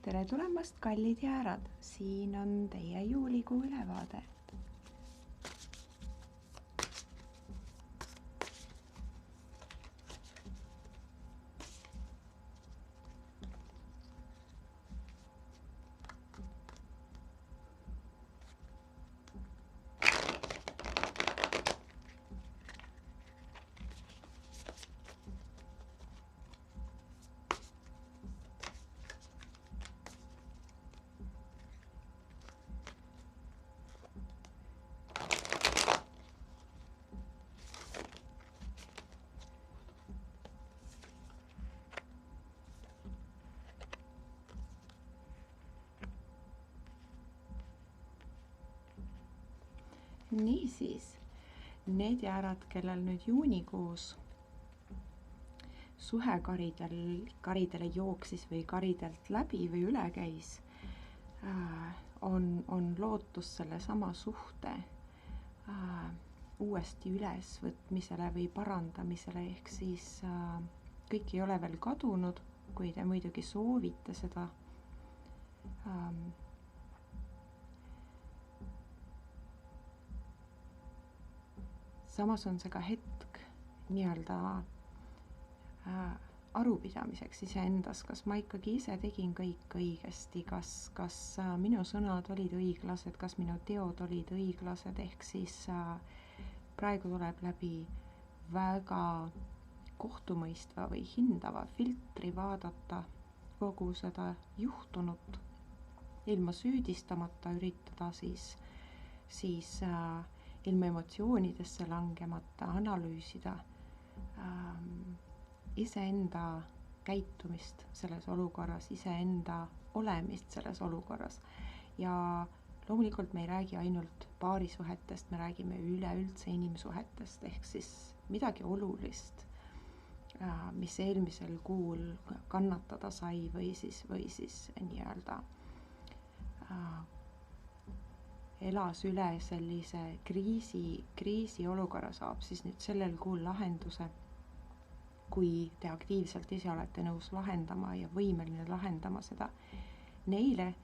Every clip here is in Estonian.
Tere tulemast, kallid jäärad! Siin on teie juulikuu ülevaade. Niisiis, need jäärad, kellel nüüd juunikuus suhe karidele jooksis või karidelt läbi või üle käis, on lootus sellesama suhte uuesti ülesvõtmisele või parandamisele, ehk siis kõik ei ole veel kadunud, kui te muidugi soovite seda. Samas on see ka hetk nii-öelda arupidamiseks iseendas, kas ma ikkagi ise tegin kõik õigesti, kas minu sõnad olid õiglased, kas minu teod olid õiglased, ehk siis praegu tuleb läbi väga kohtumõistva või hindava filtri vaadata kogu seda juhtunut, ilma süüdistamata üritada siis ilma emotsioonidesse langemata analüüsida iseenda käitumist selles olukorras, iseenda olemist selles olukorras. Ja loomulikult me ei räägi ainult paarisuhetest, me räägime üleüldse inimsuhetest, ehk siis midagi olulist, mis eelmisel kuul kannatada sai või siis nii-öelda elas üle sellise kriisi olukorra, saab siis nüüd sellel kuul lahenduse, kui te aktiivselt ise olete nõus lahendama ja võimeline lahendama seda. Neile,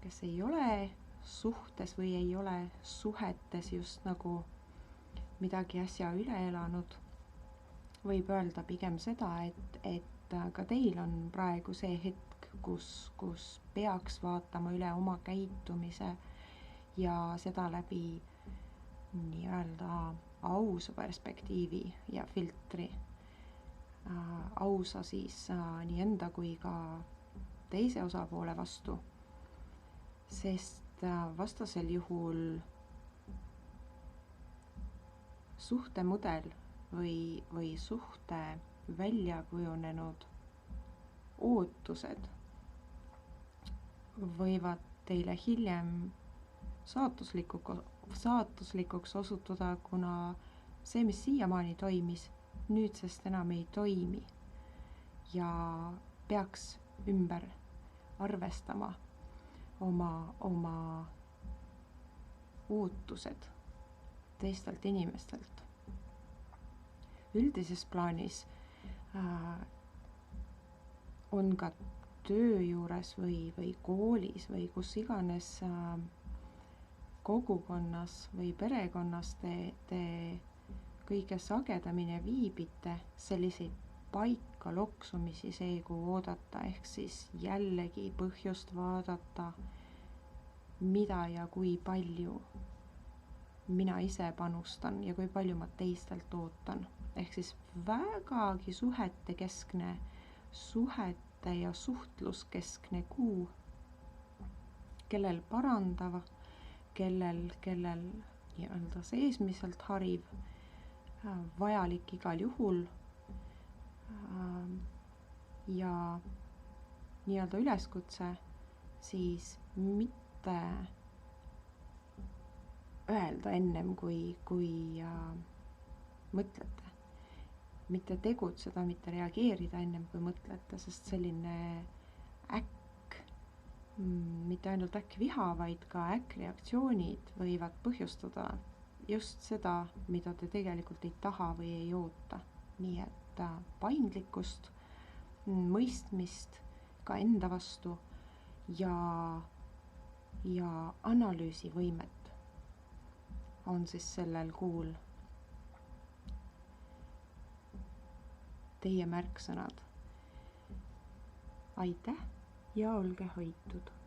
kes ei ole suhtes või ei ole suhetes just nagu midagi äsja üle elanud, võib öelda pigem seda, et ka teil on praegu see hetk, kus peaks vaatama üle oma käitumise ja seda läbi nii-öelda ausa perspektiivi ja filtri. Ausa siis nii enda kui ka teise osapoole vastu, sest vastasel juhul suhtemudel või suhte välja kujunenud ootused võivad teile hiljem saatuslikuks osutuda, kuna see, mis siiamaani toimis, nüüdsest enam ei toimi ja peaks ümber arvestama oma ootused teistelt inimestelt. Üldises plaanis on ka töö juures või koolis või kus iganes kogukonnas või perekonnas te kõige sagedamini viibite, selliseid paika loksumisi seegu oodata, ehk siis jällegi põhjust vaadata, mida ja kui palju mina ise panustan ja kui palju ma teistelt ootan. Ehk siis vägagi suhetekeskne, suhete ja suhtluskeskne kuu, kellel parandava, kellel nii-öelda seesmiselt hariv, vajalik igal juhul ja nii-öelda üleskutse siis mitte öelda ennem, kui mõtlete. Mitte tegutseda, mitte reageerida ennem, kui mõtlete, sest selline mitte ainult äkkviha, vaid ka äkkreaktsioonid võivad põhjustada just seda, mida te tegelikult ei taha või ei oota. Nii et paindlikkust, mõistmist ka enda vastu ja analüüsivõimet on siis sellel kuul teie märksõnad. aitäh ja olge hoitud!